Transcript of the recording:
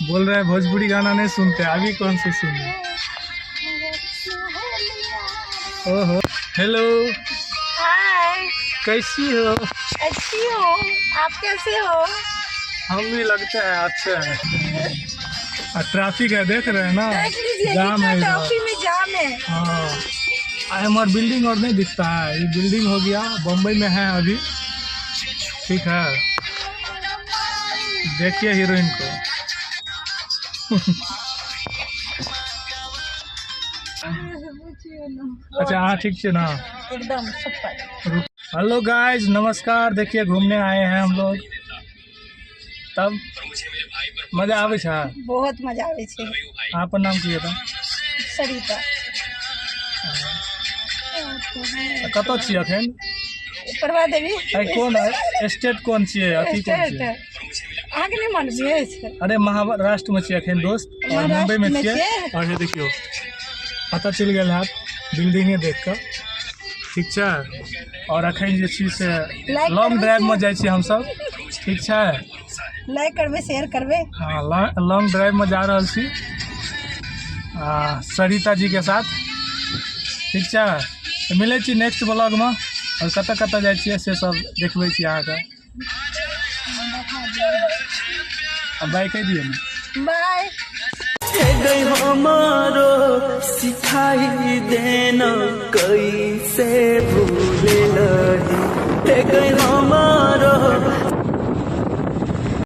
बोल रहा है भोजपुरी गाना नहीं सुनते, अभी कौन सा सुने। ओहो, हेलो, हाय, कैसी हो? अच्छी हो, आप कैसे हो? हम भी लगता है अच्छे हैं। ट्रैफिक है, देख रहे हैं ना, देख लीजिए जाम कितना है इधर। ट्रैफिक में जाम है। हाँ, हमारा बिल्डिंग और नहीं दिखता है, ये बिल्डिंग हो गया, बम्बई में है अभी। ठीक है, देखिए हीरोइन को। अच्छा हाँ, ठीक है ना, एकदम सुपर। हेलो गाइस, नमस्कार। देखिए घूमने आए हैं हम लोग, तब मजा आवे छा। बहुत मजा आवे छे। आपन नाम की था? सरिता। कतऽ छियै अखन? प्रभा देवी। कौन स्टेट कौन छियै? अथी कौन छियै? आगे नहीं मालूम। अरे महाराष्ट्र में छियै अखन दोस्त, और मुंबई में छियै। और ये देखियो पता चल गया है बिल्डिंगे देख कर। ठीक छै, और अखन जे छी से लॉन्ग ड्राइव में जाइ छी हम सब। ठीक छै, लाइक करबे, शेयर करबे। हाँ, लॉन्ग ड्राइव में जा रहल छी सरिता जी के साथ। ठीक छै, तो मिलै छी नेक्स्ट ब्लॉग में, और कतऽ कतऽ जाइ छियै से सब देखबै छी अहाँके। अब बाय कह दिए ना, बाय। गई हमारो सिखाई देना कैसे भूले लही गई।